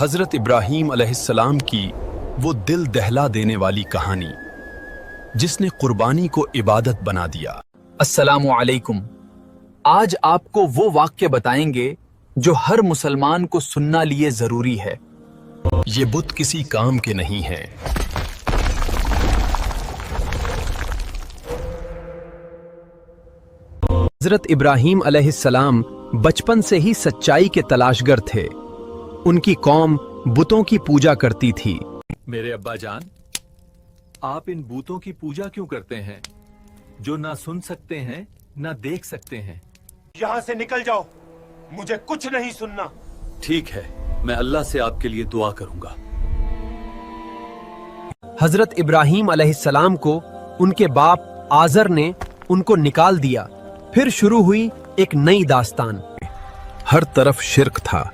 حضرت ابراہیم علیہ السلام کی وہ دل دہلا دینے والی کہانی جس نے قربانی کو عبادت بنا دیا۔ السلام علیکم۔ آج آپ کو وہ واقعہ بتائیں گے جو ہر مسلمان کو سننا لیے ضروری ہے۔ یہ بت کسی کام کے نہیں ہیں۔ حضرت ابراہیم علیہ السلام بچپن سے ہی سچائی کے تلاشگر تھے۔ ان کی قوم بتوں کی پوجا کرتی تھی۔ میرے ابا جان، آپ ان بتوں کی پوجا کیوں کرتے ہیں جو نہ سن سکتے ہیں نہ دیکھ سکتے ہیں؟ یہاں سے نکل جاؤ، مجھے کچھ نہیں سننا۔ ٹھیک ہے، میں اللہ سے آپ کے لیے دعا کروں گا۔ حضرت ابراہیم علیہ السلام کو ان کے باپ آزر نے ان کو نکال دیا۔ پھر شروع ہوئی ایک نئی داستان۔ ہر طرف شرک تھا،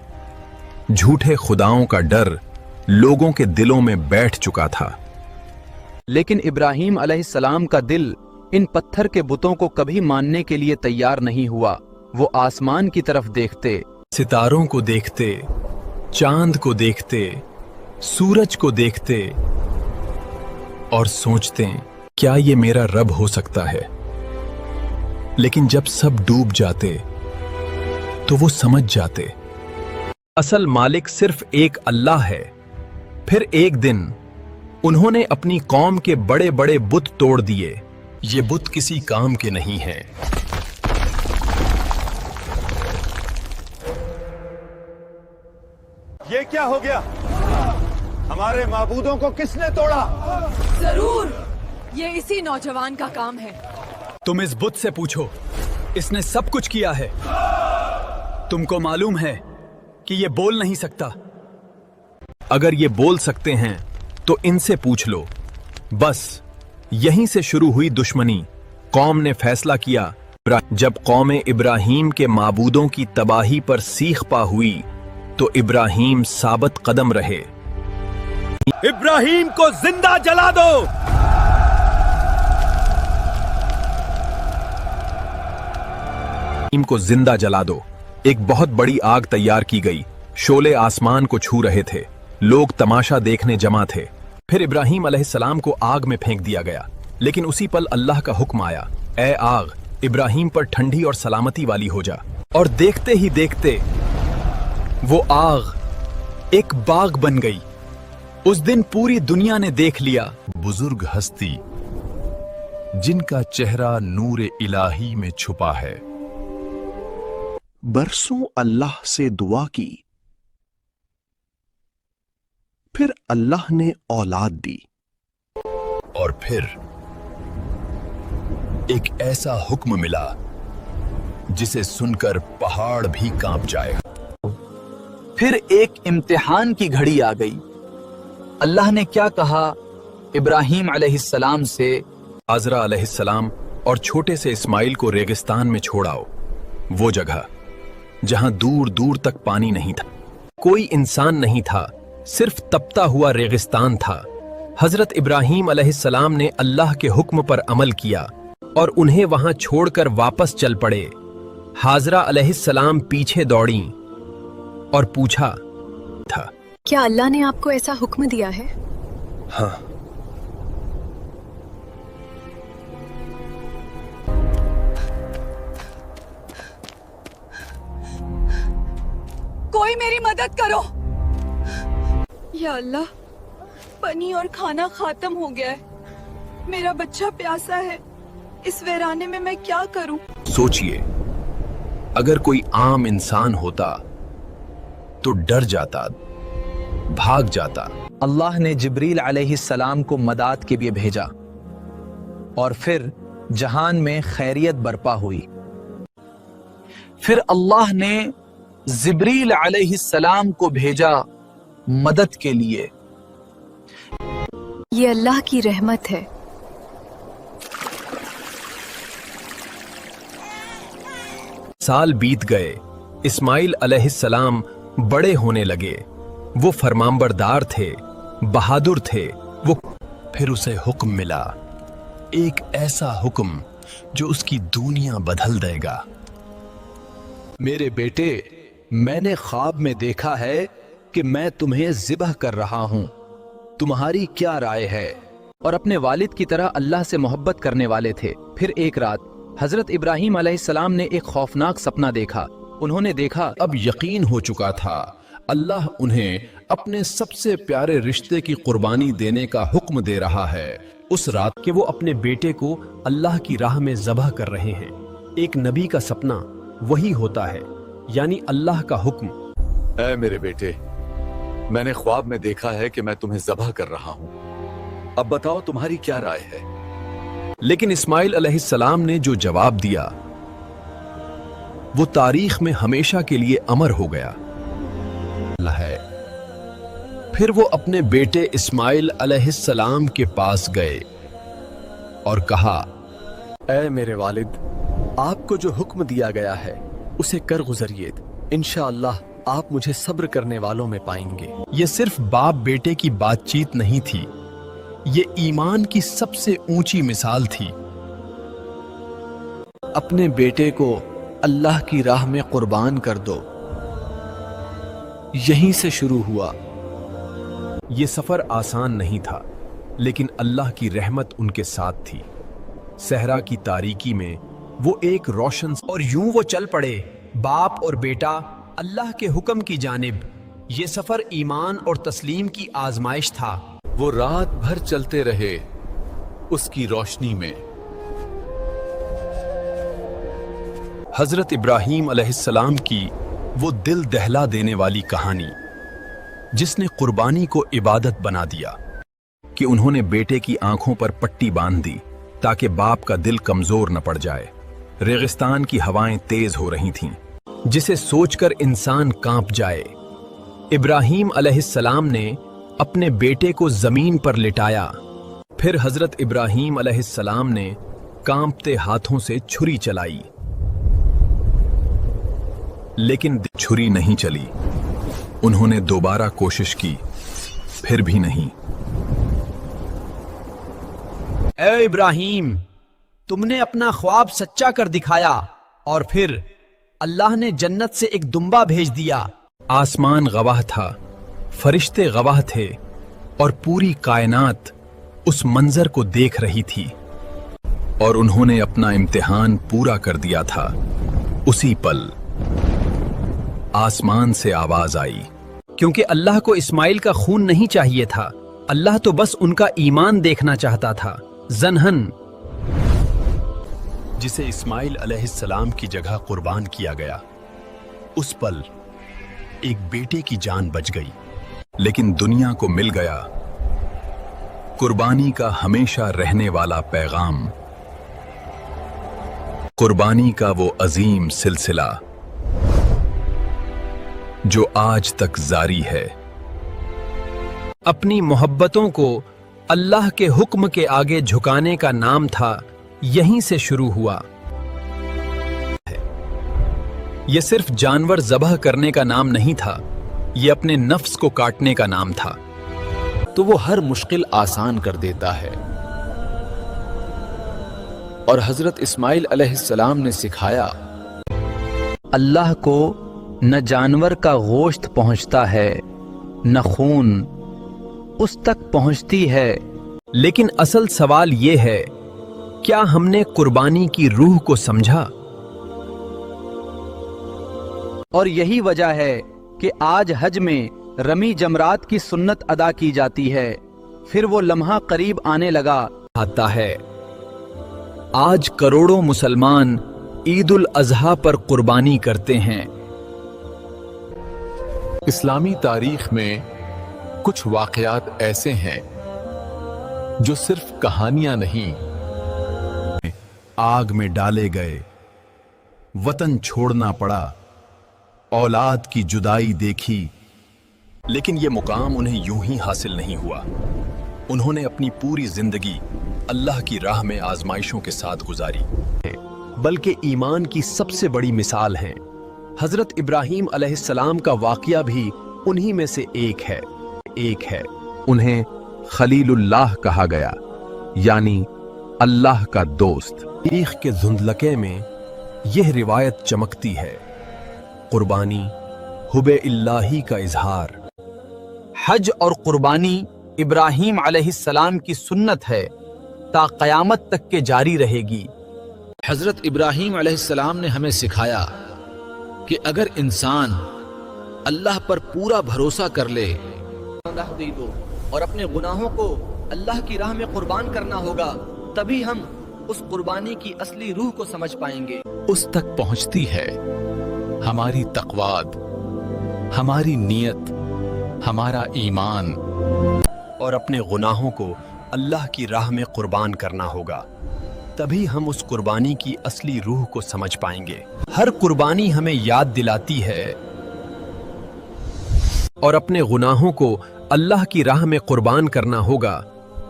جھوٹے خداؤں کا ڈر لوگوں کے دلوں میں بیٹھ چکا تھا۔ لیکن ابراہیم علیہ السلام کا دل ان پتھر کے بتوں کو کبھی ماننے کے لیے تیار نہیں ہوا۔ وہ آسمان کی طرف دیکھتے، ستاروں کو دیکھتے، چاند کو دیکھتے، سورج کو دیکھتے اور سوچتے کیا یہ میرا رب ہو سکتا ہے؟ لیکن جب سب ڈوب جاتے تو وہ سمجھ جاتے اصل مالک صرف ایک اللہ ہے۔ پھر ایک دن انہوں نے اپنی قوم کے بڑے بڑے بت توڑ دیے۔ یہ بت کسی کام کے نہیں ہیں۔ یہ کیا ہو گیا؟ ہمارے معبودوں کو کس نے توڑا؟ ضرور یہ اسی نوجوان کا کام ہے۔ تم اس بت سے پوچھو، اس نے سب کچھ کیا ہے۔ تم کو معلوم ہے کہ یہ بول نہیں سکتا۔ اگر یہ بول سکتے ہیں تو ان سے پوچھ لو۔ بس یہیں سے شروع ہوئی دشمنی۔ قوم نے فیصلہ کیا۔ جب قوم ابراہیم کے معبودوں کی تباہی پر سیخ پا ہوئی تو ابراہیم ثابت قدم رہے۔ ابراہیم کو زندہ جلا دو۔ ابراہیم کو زندہ جلا دو۔ ایک بہت بڑی آگ تیار کی گئی۔ شعلے آسمان کو چھو رہے تھے۔ لوگ تماشا دیکھنے جمع تھے۔ پھر ابراہیم علیہ السلام کو آگ میں پھینک دیا گیا۔ لیکن اسی پل اللہ کا حکم آیا، اے آگ، ابراہیم پر ٹھنڈی اور سلامتی والی ہو جا۔ اور دیکھتے ہی دیکھتے وہ آگ ایک باغ بن گئی۔ اس دن پوری دنیا نے دیکھ لیا۔ بزرگ ہستی جن کا چہرہ نور الہی میں چھپا ہے، برسوں اللہ سے دعا کی، پھر اللہ نے اولاد دی، اور پھر ایک ایسا حکم ملا جسے سن کر پہاڑ بھی کانپ جائے۔ پھر ایک امتحان کی گھڑی آ گئی۔ اللہ نے کیا کہا ابراہیم علیہ السلام سے؟ آزرا علیہ السلام اور چھوٹے سے اسماعیل کو ریگستان میں چھوڑاؤ، وہ جگہ جہاں دور دور تک پانی نہیں تھا، کوئی انسان نہیں تھا، صرف تپتا ہوا ریگستان تھا۔ حضرت ابراہیم علیہ السلام نے اللہ کے حکم پر عمل کیا اور انہیں وہاں چھوڑ کر واپس چل پڑے۔ ہاجرہ علیہ السلام پیچھے دوڑیں اور پوچھا تھا، کیا اللہ نے آپ کو ایسا حکم دیا ہے؟ ہاں، کوئی میری مدد کرو۔ یا اللہ، پانی اور کھانا ختم ہو گیا ہے، میرا بچہ پیاسا ہے، اس ویرانے میں کیا کروں؟ سوچئے اگر کوئی عام انسان ہوتا تو ڈر جاتا، بھاگ جاتا۔ اللہ نے جبریل علیہ السلام کو مدد کے لیے بھیجا اور پھر جہان میں خیریت برپا ہوئی۔ پھر اللہ نے جبریل علیہ السلام کو بھیجا مدد کے لیے۔ یہ اللہ کی رحمت ہے۔ سال بیت گئے۔ اسماعیل علیہ السلام بڑے ہونے لگے۔ وہ فرمانبردار تھے، بہادر تھے۔ وہ پھر اسے حکم ملا، ایک ایسا حکم جو اس کی دنیا بدل دے گا۔ میرے بیٹے، میں نے خواب میں دیکھا ہے کہ کہ میں تمہیں ذبح کر رہا ہوں، تمہاری کیا رائے ہے؟ اور اپنے والد کی طرح اللہ سے محبت کرنے والے تھے۔ پھر ایک رات حضرت ابراہیم علیہ السلام نے ایک خوفناک سپنا دیکھا۔ انہوں نے دیکھا اب یقین ہو چکا تھا اللہ انہیں اپنے سب سے پیارے رشتے کی قربانی دینے کا حکم دے رہا ہے۔ اس رات کہ وہ اپنے بیٹے کو اللہ کی راہ میں ذبح کر رہے ہیں۔ ایک نبی کا سپنا وہی ہوتا ہے، یعنی اللہ کا حکم۔ اے میرے بیٹے، میں نے خواب میں دیکھا ہے کہ میں تمہیں ذبح کر رہا ہوں، اب بتاؤ تمہاری کیا رائے ہے؟ لیکن اسماعیل علیہ السلام نے جو جواب دیا وہ تاریخ میں ہمیشہ کے لیے امر ہو گیا ہے۔ پھر وہ اپنے بیٹے اسماعیل علیہ السلام کے پاس گئے اور کہا، اے میرے والد، آپ کو جو حکم دیا گیا ہے اسے کر گزریے، انشاءاللہ آپ مجھے صبر کرنے والوں میں پائیں گے۔ یہ صرف باپ بیٹے کی بات چیت نہیں تھی، یہ ایمان کی سب سے اونچی مثال تھی۔ اپنے بیٹے کو اللہ کی راہ میں قربان کر دو، یہیں سے شروع ہوا۔ یہ سفر آسان نہیں تھا، لیکن اللہ کی رحمت ان کے ساتھ تھی۔ صحرا کی تاریکی میں وہ ایک روشن اور یوں وہ چل پڑے، باپ اور بیٹا، اللہ کے حکم کی جانب۔ یہ سفر ایمان اور تسلیم کی آزمائش تھا۔ وہ رات بھر چلتے رہے اس کی روشنی میں۔ حضرت ابراہیم علیہ السلام کی وہ دل دہلا دینے والی کہانی، جس نے قربانی کو عبادت بنا دیا، کہ انہوں نے بیٹے کی آنکھوں پر پٹی باندھ دی تاکہ باپ کا دل کمزور نہ پڑ جائے۔ ریگستان کی ہوائیں تیز ہو رہی تھیں، جسے سوچ کر انسان کانپ جائے۔ ابراہیم علیہ السلام نے اپنے بیٹے کو زمین پر لٹایا۔ پھر حضرت ابراہیم علیہ السلام نے کانپتے ہاتھوں سے چھری چلائی، لیکن چھری نہیں چلی۔ انہوں نے دوبارہ کوشش کی، پھر بھی نہیں۔ اے ابراہیم، تم نے اپنا خواب سچا کر دکھایا، اور پھر اللہ نے جنت سے ایک دمبا بھیج دیا۔ آسمان گواہ تھا، فرشتے گواہ تھے، اور پوری کائنات اس منظر کو دیکھ رہی تھی، اور انہوں نے اپنا امتحان پورا کر دیا تھا۔ اسی پل آسمان سے آواز آئی، کیونکہ اللہ کو اسماعیل کا خون نہیں چاہیے تھا، اللہ تو بس ان کا ایمان دیکھنا چاہتا تھا۔ زنہن، جسے اسماعیل علیہ السلام کی جگہ قربان کیا گیا۔ اس پل ایک بیٹے کی جان بچ گئی، لیکن دنیا کو مل گیا قربانی کا ہمیشہ رہنے والا پیغام، قربانی کا وہ عظیم سلسلہ جو آج تک جاری ہے۔ اپنی محبتوں کو اللہ کے حکم کے آگے جھکانے کا نام تھا، یہیں سے شروع ہوا۔ یہ صرف جانور ذبح کرنے کا نام نہیں تھا، یہ اپنے نفس کو کاٹنے کا نام تھا۔ تو وہ ہر مشکل آسان کر دیتا ہے، اور حضرت اسماعیل علیہ السلام نے سکھایا، اللہ کو نہ جانور کا گوشت پہنچتا ہے، نہ خون اس تک پہنچتی ہے۔ لیکن اصل سوال یہ ہے، کیا ہم نے قربانی کی روح کو سمجھا؟ اور یہی وجہ ہے کہ آج حج میں رمی جمرات کی سنت ادا کی جاتی ہے۔ پھر وہ لمحہ قریب آنے لگا آتا ہے۔ آج کروڑوں مسلمان عید الاضحیٰ پر قربانی کرتے ہیں۔ اسلامی تاریخ میں کچھ واقعات ایسے ہیں جو صرف کہانیاں نہیں، آگ میں ڈالے گئے، وطن چھوڑنا پڑا، اولاد کی جدائی دیکھی، لیکن یہ مقام انہیں یوں ہی حاصل نہیں ہوا۔ انہوں نے اپنی پوری زندگی اللہ کی راہ میں آزمائشوں کے ساتھ گزاری، بلکہ ایمان کی سب سے بڑی مثال ہیں۔ حضرت ابراہیم علیہ السلام کا واقعہ بھی انہی میں سے ایک ہے۔ انہیں خلیل اللہ کہا گیا، یعنی اللہ کا دوست۔ تاریخ کے دھندلکے میں یہ روایت چمکتی ہے، قربانی حب الہی کا اظہار، حج اور قربانی ابراہیم علیہ السلام کی سنت ہے تا قیامت تک کے جاری رہے گی۔ حضرت ابراہیم علیہ السلام نے ہمیں سکھایا کہ اگر انسان اللہ پر پورا بھروسہ کر لے اور اپنے گناہوں کو اللہ کی راہ میں قربان کرنا ہوگا، تبھی ہم اس قربانی کی اصلی روح کو سمجھ پائیں گے۔ اس تک پہنچتی ہے ہماری تقویٰ، ہماری نیت، ہمارا ایمان، اور اپنے گناہوں کو اللہ کی راہ میں قربان کرنا ہوگا، تبھی ہم اس قربانی کی اصلی روح کو سمجھ پائیں گے۔ ہر قربانی ہمیں یاد دلاتی ہے اور اپنے گناہوں کو اللہ کی راہ میں قربان کرنا ہوگا،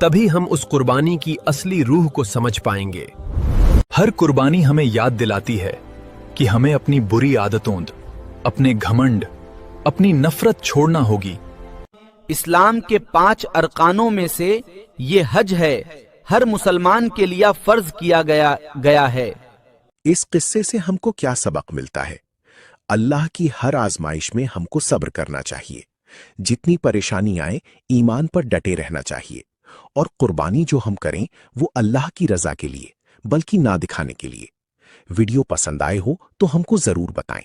تبھی ہم اس قربانی کی اصلی روح کو سمجھ پائیں گے۔ ہر قربانی ہمیں یاد دلاتی ہے کہ ہمیں اپنی بری عادتوں، اپنے گھمنڈ، اپنی نفرت چھوڑنا ہوگی۔ اسلام کے 5 ارکانوں میں سے یہ حج ہے، ہر مسلمان کے لیے فرض کیا گیا ہے۔ اس قصے سے ہم کو کیا سبق ملتا ہے؟ اللہ کی ہر آزمائش میں ہم کو صبر کرنا چاہیے، جتنی پریشانی آئے ایمان پر ڈٹے رہنا چاہیے، اور قربانی جو ہم کریں وہ اللہ کی رضا کے لیے بلکہ نہ دکھانے کے لیے۔ ویڈیو پسند آئے ہو تو ہم کو ضرور بتائیں۔